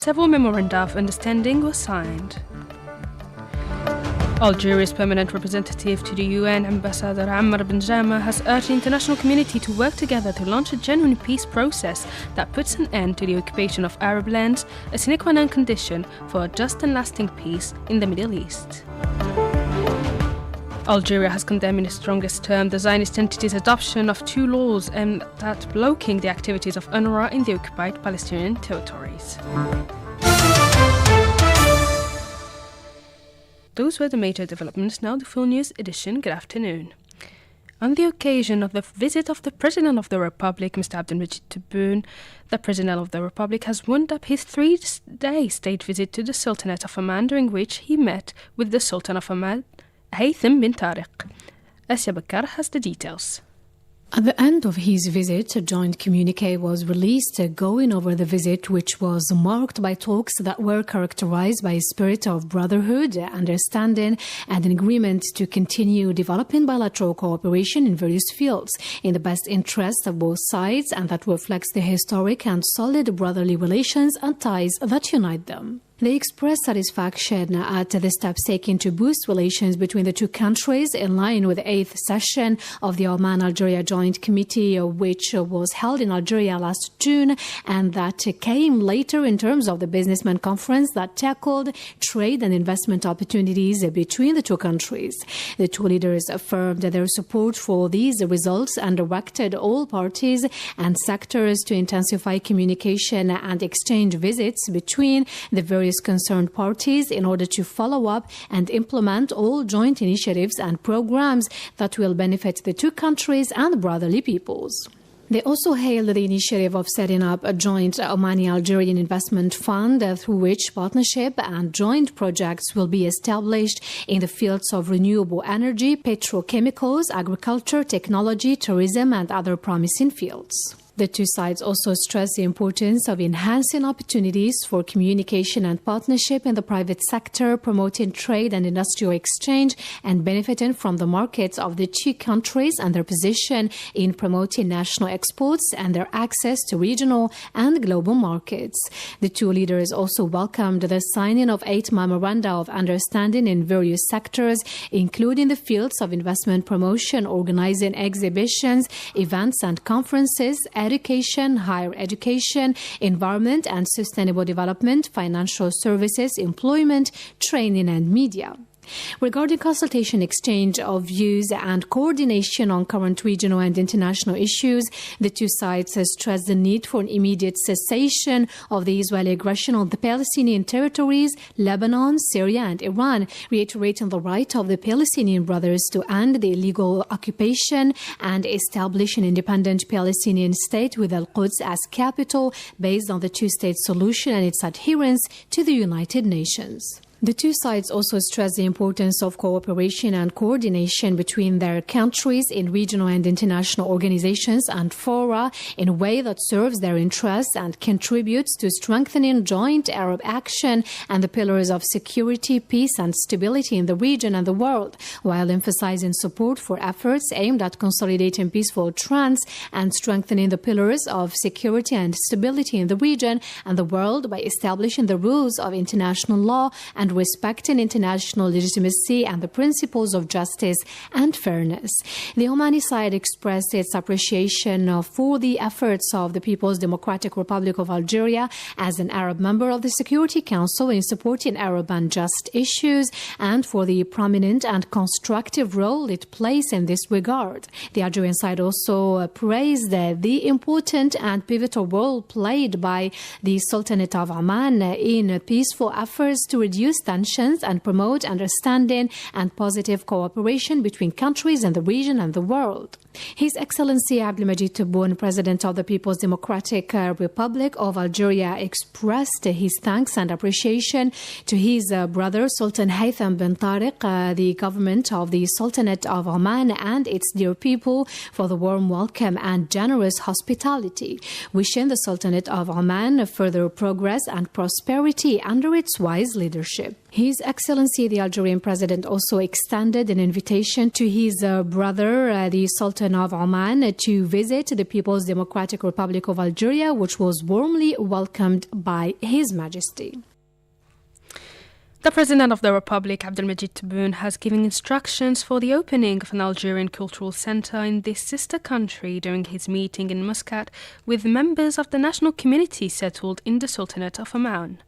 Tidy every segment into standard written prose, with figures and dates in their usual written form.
Several memoranda of understanding were signed. Algeria's permanent representative to the UN, Ambassador Ammar Benjama, has urged the international community to work together to launch a genuine peace process that puts an end to the occupation of Arab lands, a sine qua non condition for a just and lasting peace in the Middle East. Algeria has condemned in the strongest terms the Zionist entity's adoption of two laws aimed at blocking the activities of UNRWA in the occupied Palestinian territories. Those were the major developments. Now the full news edition. Good afternoon. On the occasion of the visit of the President of the Republic, Mr. Abdelmajid Tebboune, the President of the Republic has wound up his 3-day state visit to the Sultanate of Oman, during which he met with the Sultan of Oman, Haytham bin Tariq. Asya Bakar has the details. At the end of his visit, a joint communique was released going over the visit, which was marked by talks that were characterized by a spirit of brotherhood, understanding, and an agreement to continue developing bilateral cooperation in various fields in the best interest of both sides, and that reflects the historic and solid brotherly relations and ties that unite them. They expressed satisfaction at the steps taken to boost relations between the two countries in line with the 8th session of the Oman-Algeria Joint Committee, which was held in Algeria last June, and that came later in terms of the businessman conference that tackled trade and investment opportunities between the two countries. The two leaders affirmed their support for these results and directed all parties and sectors to intensify communication and exchange visits between the various concerned parties in order to follow up and implement all joint initiatives and programs that will benefit the two countries and brotherly peoples. They also hailed the initiative of setting up a joint Omani-Algerian investment fund through which partnership and joint projects will be established in the fields of renewable energy, petrochemicals, agriculture, technology, tourism, and other promising fields. The two sides also stressed the importance of enhancing opportunities for communication and partnership in the private sector, promoting trade and industrial exchange, and benefiting from the markets of the two countries and their position in promoting national exports and their access to regional and global markets. The two leaders also welcomed the signing of 8 memoranda of understanding in various sectors, including the fields of investment promotion, organizing exhibitions, events and conferences, education, higher education, environment and sustainable development, financial services, employment, training and media. Regarding consultation, exchange of views and coordination on current regional and international issues, the two sides stressed the need for an immediate cessation of the Israeli aggression on the Palestinian territories, Lebanon, Syria and Iran, reiterating the right of the Palestinian brothers to end the illegal occupation and establish an independent Palestinian state with Al-Quds as capital based on the two-state solution and its adherence to the United Nations. The two sides also stressed the importance of cooperation and coordination between their countries in regional and international organizations and fora in a way that serves their interests and contributes to strengthening joint Arab action and the pillars of security, peace and stability in the region and the world, while emphasizing support for efforts aimed at consolidating peaceful trends and strengthening the pillars of security and stability in the region and the world by establishing the rules of international law and respecting international legitimacy and the principles of justice and fairness. The Omani side expressed its appreciation for the efforts of the People's Democratic Republic of Algeria as an Arab member of the Security Council in supporting Arab and just issues and for the prominent and constructive role it plays in this regard. The Algerian side also praised the important and pivotal role played by the Sultanate of Oman in peaceful efforts to reduce tensions and promote understanding and positive cooperation between countries in the region and the world. His Excellency Abdelmajid Tebboune, President of the People's Democratic Republic of Algeria, expressed his thanks and appreciation to his brother Sultan Haytham bin Tariq, the government of the Sultanate of Oman and its dear people for the warm welcome and generous hospitality, wishing the Sultanate of Oman further progress and prosperity under its wise leadership. Turbin. His Excellency the Algerian President also extended an invitation to his brother, the Sultan of Oman, to visit the People's Democratic Republic of Algeria, which was warmly welcomed by His Majesty. The President of the Republic, Abdelmajid Tebboune, has given instructions for the opening of an Algerian cultural centre in this sister country during his meeting in Muscat with members of the national community settled in the Sultanate of Oman.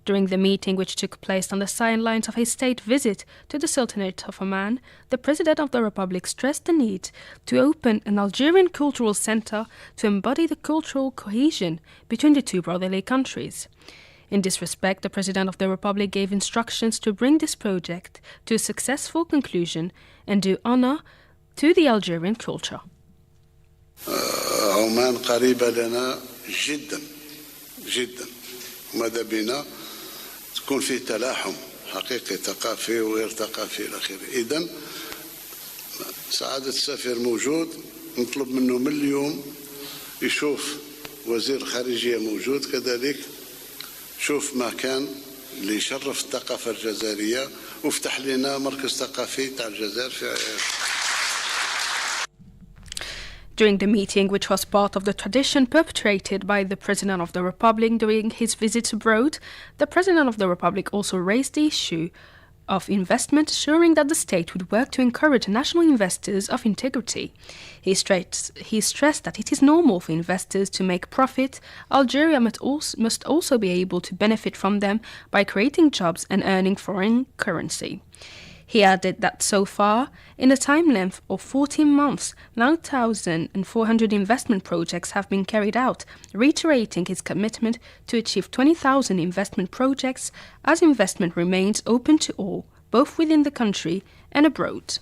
During the meeting, which took place on the sidelines of his state visit to the Sultanate of Oman, the President of the Republic stressed the need to open an Algerian cultural centre to embody the cultural cohesion between the two brotherly countries. In this respect, the President of the Republic gave instructions to bring this project to a successful conclusion and do honor to the Algerian culture. عمان قريبة لنا جدا جدا وماذا بنا تكون في تلاحم حقيقي ثقافي وغير ثقافي إلى آخره. إذن سعادة السفير موجود، نطلب منه من اليوم يشوف وزير الخارجية موجود كذلك، شوف مكان اللي يشرف الثقافة الجزائرية وفتح لنا مركز ثقافي تاع الجزائر في During the meeting, which was part of the tradition perpetrated by the President of the Republic during his visits abroad, the President of the Republic also raised the issue of investment, assuring that the state would work to encourage national investors of integrity. He stressed that it is normal for investors to make profit. Algeria must also be able to benefit from them by creating jobs and earning foreign currency. He added that so far, in a time length of 14 months, 9,400 investment projects have been carried out, reiterating his commitment to achieve 20,000 investment projects as investment remains open to all, both within the country and abroad.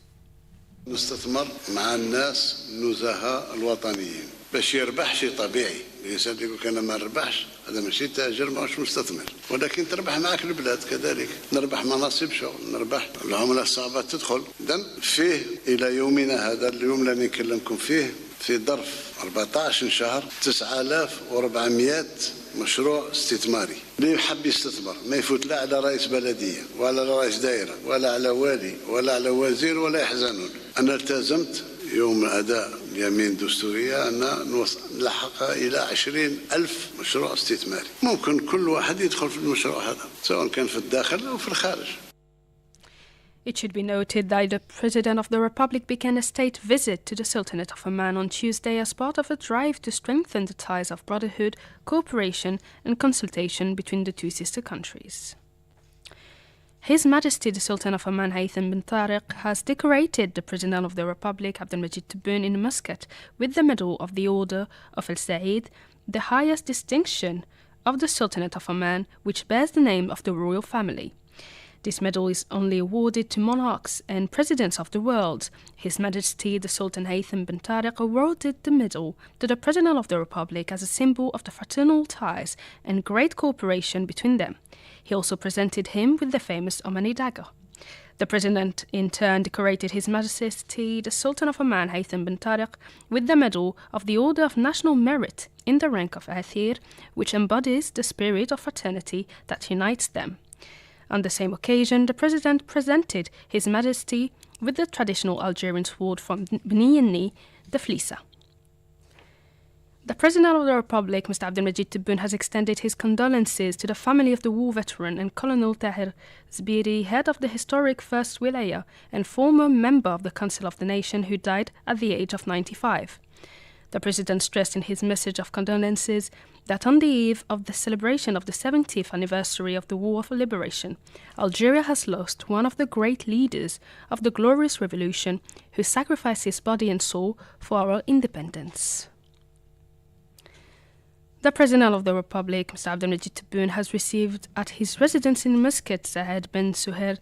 نستثمر مع الناس النزهاء الوطنيين باش يربح شيء طبيعي. الإنسان اللي يقول أنا ما نربحش هذا ماشي تاجر ماهوش مستثمر، ولكن تربح معك البلاد كذلك، نربح مناصب شغل، نربح العملة الصعبة تدخل. إذن فيه إلى يومنا هذا اليوم اللي نكلمكم فيه في ظرف 14 شهر 9400 مشروع استثماري. اللي يحب يستثمر ما يفوت لا على رئيس بلدية ولا على رئيس دائرة ولا على والي ولا على وزير ولا يحزنون. أنا التزمت يوم أداء اليمين الدستورية أن نلحق إلى 20,000 مشروع استثماري. ممكن كل واحد يدخل في المشروع هذا سواء كان في الداخل أو في الخارج. It should be noted that the President of the Republic began a state visit to the Sultanate of Oman on Tuesday as part of a drive to strengthen the ties of brotherhood, cooperation and consultation between the two sister countries. His Majesty the Sultan of Oman Haytham bin Tariq has decorated the President of the Republic Abdelmajid Tebboune in Muscat with the Medal of the Order of El Said, the highest distinction of the Sultanate of Oman, which bears the name of the royal family. This medal is only awarded to monarchs and presidents of the world. His Majesty the Sultan Haytham bin Tariq awarded the medal to the President of the Republic as a symbol of the fraternal ties and great cooperation between them. He also presented him with the famous Omani dagger. The President in turn decorated His Majesty the Sultan of Oman Haytham bin Tariq with the medal of the Order of National Merit in the rank of Athir, which embodies the spirit of fraternity that unites them. On the same occasion, the President presented His Majesty with the traditional Algerian sword from Bni Yenni, the Flisa. The President of the Republic, Mr. Abdelmajid Tebboune, has extended his condolences to the family of the war veteran and Colonel Tahir Zbiri, head of the historic First Wilaya and former member of the Council of the Nation, who died at the age of 95. The President stressed in his message of condolences that on the eve of the celebration of the 70th anniversary of the War of Liberation, Algeria has lost one of the great leaders of the glorious revolution who sacrificed his body and soul for our independence. The President of the Republic, Mr. Abdelmajid Tebboune, has received at his residence in Muscat Saad bin Suhair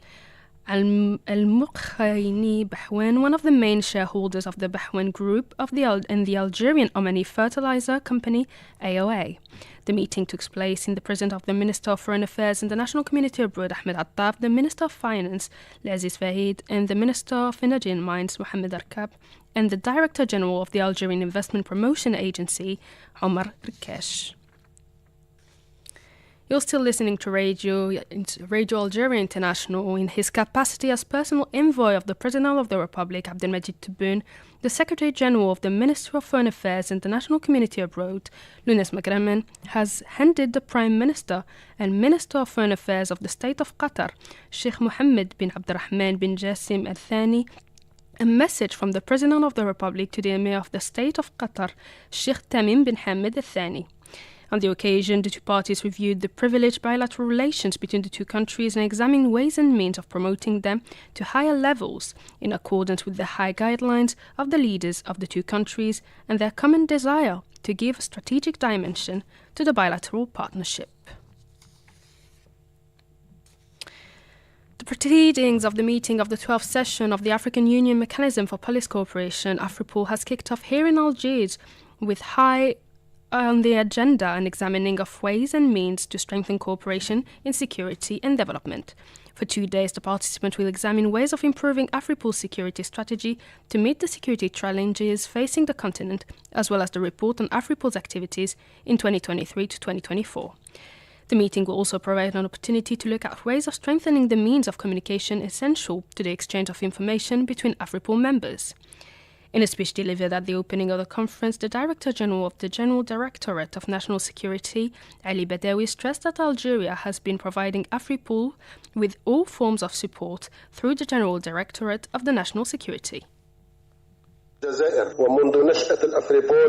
Al-Muqayni Bahwan, one of the main shareholders of the Bahwan Group and the Algerian Omani Fertilizer Company, AOA. The meeting took place in the presence of the Minister of Foreign Affairs and the National Community Abroad, Ahmed Attaf, the Minister of Finance, Laziz Fahid, and the Minister of Energy and Mines, Mohamed Arkab, and the Director General of the Algerian Investment Promotion Agency, Omar Rikesh. You're still listening to Radio Algeria International in his capacity as personal envoy of the President of the Republic, Abdelmajid Tebboune. The Secretary General of the Ministry of Foreign Affairs and the National Community Abroad, Lounes Maghraman, has handed the Prime Minister and Minister of Foreign Affairs of the State of Qatar, Sheikh Mohammed bin Abdurrahman bin Jassim Al Thani, a message from the President of the Republic to the Emir of the State of Qatar, Sheikh Tamim bin Hamad Al Thani. On the occasion, the two parties reviewed the privileged bilateral relations between the two countries and examined ways and means of promoting them to higher levels in accordance with the high guidelines of the leaders of the two countries and their common desire to give a strategic dimension to the bilateral partnership. The proceedings of the meeting of the 12th session of the African Union Mechanism for Police Cooperation, AFRIPOL, has kicked off here in Algiers with high on the agenda and examining of ways and means to strengthen cooperation in security and development. For 2 days, the participants will examine ways of improving AFRIPOL's security strategy to meet the security challenges facing the continent, as well as the report on AFRIPOL's activities in 2023 to 2024. The meeting will also provide an opportunity to look at ways of strengthening the means of communication essential to the exchange of information between AFRIPOL members. In a speech delivered at the opening of the conference, the Director General of the General Directorate of National Security, Ali Badawi, stressed that Algeria has been providing AFRIPOL with all forms of support through the General Directorate of the National Security.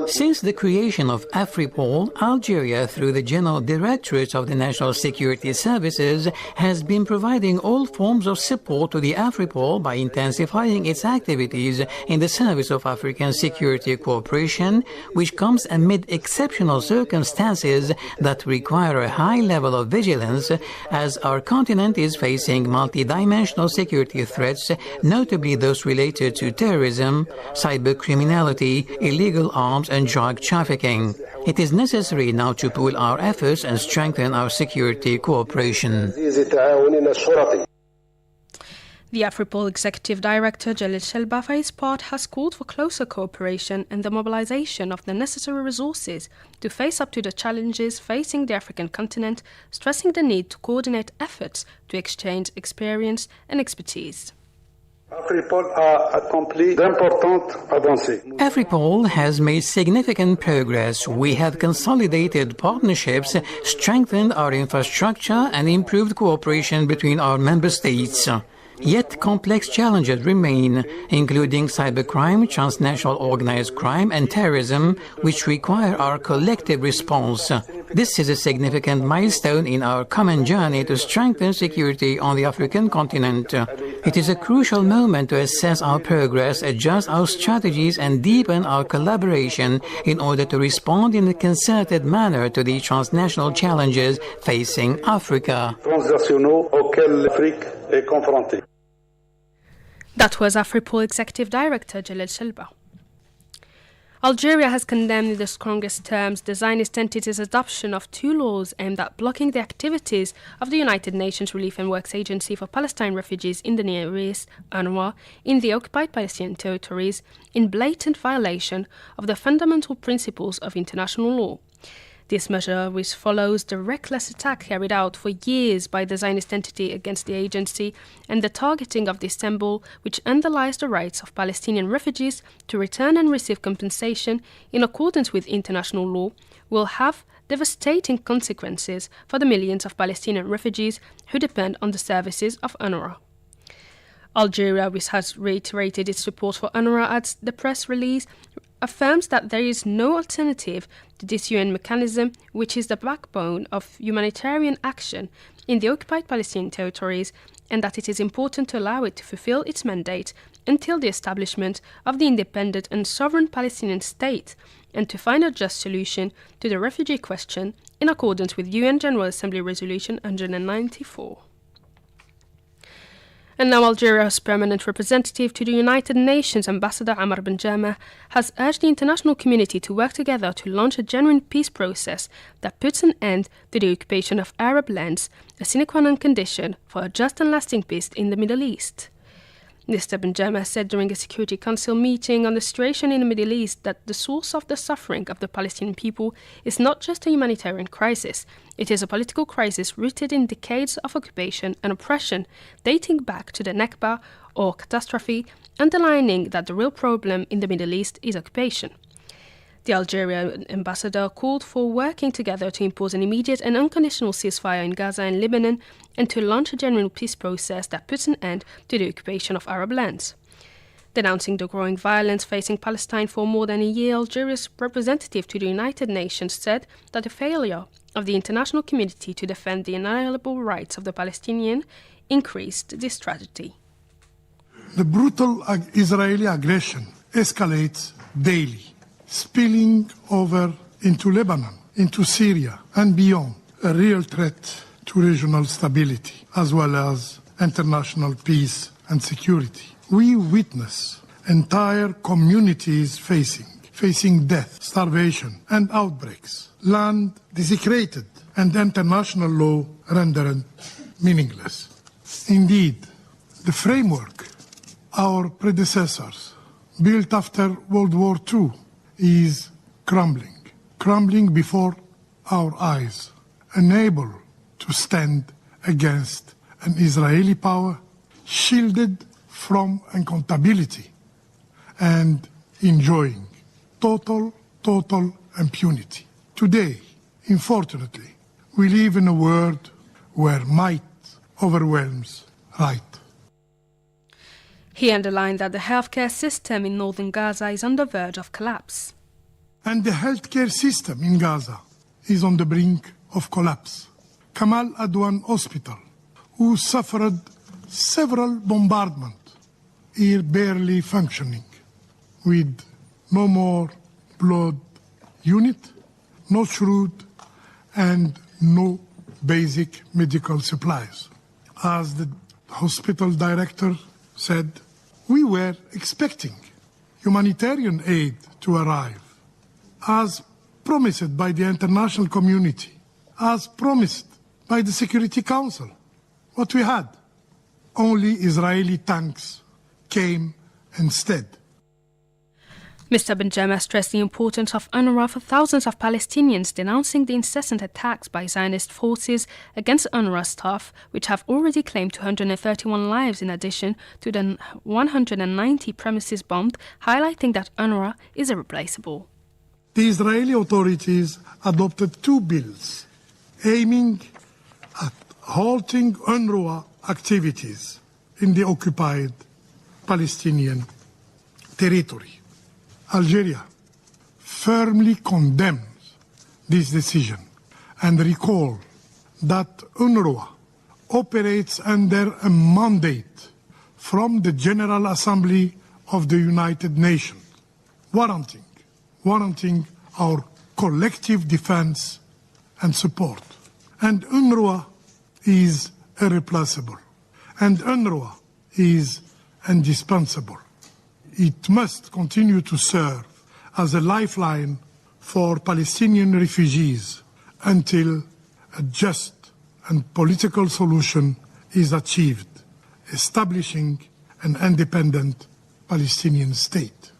Since the creation of AFRIPOL, Algeria, through the General Directorate of the National Security Services, has been providing all forms of support to the AFRIPOL by intensifying its activities in the service of African security cooperation, which comes amid exceptional circumstances that require a high level of vigilance as our continent is facing multidimensional security threats, notably those related to terrorism, cybercriminality, illegal arms and drug trafficking. It is necessary now to pool our efforts and strengthen our security cooperation. The AFRIPOL Executive Director, Jalil Shelba, for his part, has called for closer cooperation and the mobilization of the necessary resources to face up to the challenges facing the African continent, stressing the need to coordinate efforts to exchange experience and expertise. AFRIPOL has made significant progress. We have consolidated partnerships, strengthened our infrastructure, and improved cooperation between our member states. Yet complex challenges remain, including cybercrime, transnational organized crime, and terrorism, which require our collective response. This is a significant milestone in our common journey to strengthen security on the African continent. It is a crucial moment to assess our progress, adjust our strategies, and deepen our collaboration in order to respond in a concerted manner to the transnational challenges facing Africa. That was AFRIPOL Executive Director Jalil Shelba. Algeria has condemned in the strongest terms the Zionist entity's adoption of 2 laws aimed at blocking the activities of the United Nations Relief and Works Agency for Palestine Refugees in the Near East, UNRWA, in the occupied Palestinian territories, in blatant violation of the fundamental principles of international law. This measure, which follows the reckless attack carried out for years by the Zionist entity against the agency and the targeting of the Istanbul, which underlies the rights of Palestinian refugees to return and receive compensation in accordance with international law, will have devastating consequences for the millions of Palestinian refugees who depend on the services of UNRWA. Algeria, which has reiterated its support for UNRWA as the press release, affirms that there is no alternative to this UN mechanism, which is the backbone of humanitarian action in the occupied Palestinian territories, and that it is important to allow it to fulfill its mandate until the establishment of the independent and sovereign Palestinian state, and to find a just solution to the refugee question in accordance with UN General Assembly Resolution 194. And now Algeria's permanent representative to the United Nations, Ambassador Amar Benjama, has urged the international community to work together to launch a genuine peace process that puts an end to the occupation of Arab lands, a sine qua non condition for a just and lasting peace in the Middle East. Mr. Benjama said during a Security Council meeting on the situation in the Middle East that the source of the suffering of the Palestinian people is not just a humanitarian crisis. It is a political crisis rooted in decades of occupation and oppression, dating back to the Nakba or catastrophe, underlining that the real problem in the Middle East is occupation. The Algerian ambassador called for working together to impose an immediate and unconditional ceasefire in Gaza and Lebanon and to launch a genuine peace process that puts an end to the occupation of Arab lands. Denouncing the growing violence facing Palestine for more than a year, Algeria's representative to the United Nations said that the failure of the international community to defend the inalienable rights of the Palestinians increased this tragedy. The brutal Israeli aggression escalates daily, spilling over into Lebanon, into Syria and beyond, a real threat to regional stability as well as international peace and security. We witness entire communities facing death, starvation and outbreaks, land desecrated and international law rendered meaningless. Indeed, the framework our predecessors built after World War II is crumbling before our eyes, unable to stand against an Israeli power shielded from accountability and enjoying total impunity. Today, unfortunately, we live in a world where might overwhelms right. He underlined that the healthcare system in northern Gaza is on the verge of collapse. And the healthcare system in Gaza is on the brink of collapse. Kamal Adwan Hospital, who suffered several bombardments, is barely functioning, with no more blood unit, no shrewd, and no basic medical supplies. As the hospital director said, we were expecting humanitarian aid to arrive, as promised by the international community, as promised by the Security Council. What we had, only Israeli tanks came instead. Mr. Benjama stressed the importance of UNRWA for thousands of Palestinians, denouncing the incessant attacks by Zionist forces against UNRWA staff, which have already claimed 231 lives in addition to the 190 premises bombed, highlighting that UNRWA is irreplaceable. The Israeli authorities adopted 2 bills aiming at halting UNRWA activities in the occupied Palestinian territory. Algeria firmly condemns this decision and recalls that UNRWA operates under a mandate from the General Assembly of the United Nations, warranting our collective defense and support. And UNRWA is irreplaceable, and UNRWA is indispensable. It must continue to serve as a lifeline for Palestinian refugees until a just and political solution is achieved, establishing an independent Palestinian state.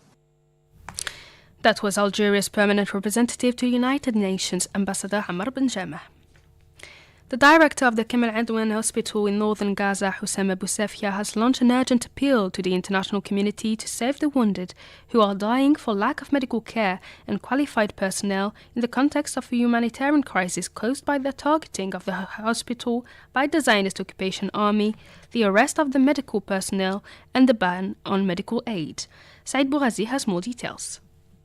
That was Algeria's permanent representative to United Nations, Ambassador Ammar Benjama. The director of the Kamal Adwan Hospital in northern Gaza, Hussam Abu Safia, has launched an urgent appeal to the international community to save the wounded who are dying for lack of medical care and qualified personnel in the context of a humanitarian crisis caused by the targeting of the hospital by the Zionist occupation army, the arrest of the medical personnel, and the ban on medical aid. Said Bourazi has more details.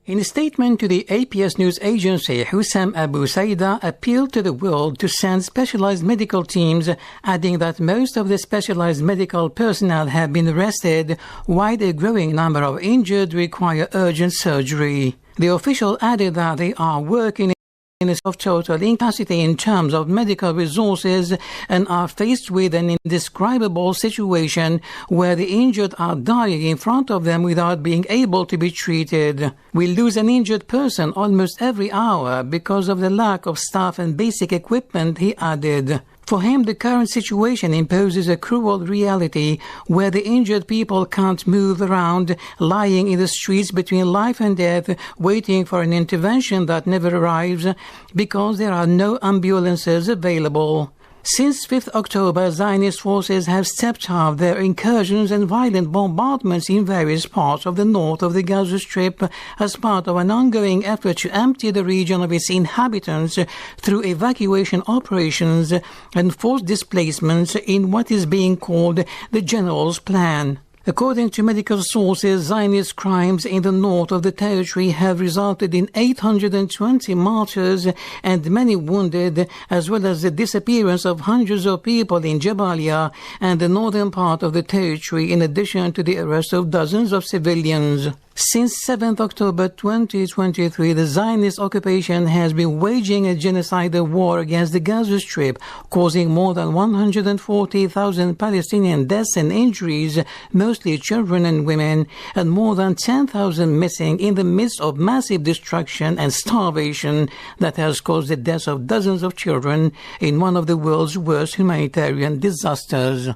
In a statement to the APS news agency, Hussam Abu Saida appealed to the world to send specialized medical teams, adding that most of the specialized medical personnel have been arrested, while a growing number of injured require urgent surgery. The official added that they are working in a state of total incapacity in terms of medical resources and are faced with an indescribable situation where the injured are dying in front of them without being able to be treated. We lose an injured person almost every hour because of the lack of staff and basic equipment, he added. For him, the current situation imposes a cruel reality where the injured people can't move around, lying in the streets between life and death, waiting for an intervention that never arrives because there are no ambulances available. Since 5th October, Zionist forces have stepped up their incursions and violent bombardments in various parts of the north of the Gaza Strip as part of an ongoing effort to empty the region of its inhabitants through evacuation operations and forced displacements in what is being called the General's Plan. According to medical sources, Zionist crimes in the north of the territory have resulted in 820 martyrs and many wounded, as well as the disappearance of hundreds of people in Jabalia and the northern part of the territory, in addition to the arrest of dozens of civilians. Since 7th October 2023, the Zionist occupation has been waging a genocidal war against the Gaza Strip, causing more than 140,000 Palestinian deaths and injuries, mostly children and women, and more than 10,000 missing in the midst of massive destruction and starvation that has caused the deaths of dozens of children in one of the world's worst humanitarian disasters.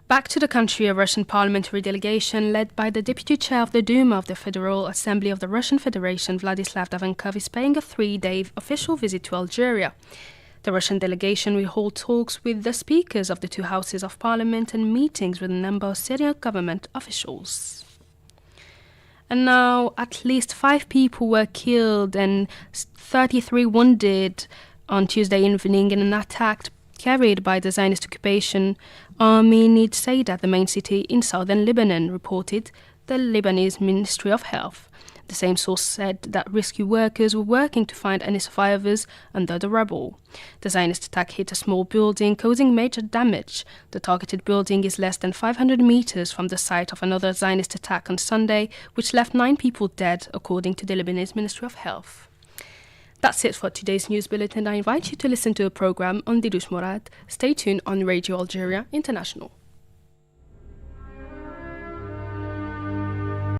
Back to the country, a Russian parliamentary delegation led by the deputy chair of the Duma of the Federal Assembly of the Russian Federation, Vladislav Davankov, is paying a 3-day official visit to Algeria. The Russian delegation will hold talks with the speakers of the two houses of parliament and meetings with a number of Syrian government officials. And now, at least 5 people were killed and 33 wounded on Tuesday evening in an attack carried by the Zionist occupation army in Sa'ida, the main city in southern Lebanon, reported the Lebanese Ministry of Health. The same source said that rescue workers were working to find any survivors under the rubble. The Zionist attack hit a small building, causing major damage. The targeted building is less than 500 meters from the site of another Zionist attack on Sunday, which left 9 people dead, according to the Lebanese Ministry of Health. That's it for today's news bulletin. I invite you to listen to a program on Didush Morad. Stay tuned on Radio Algeria International.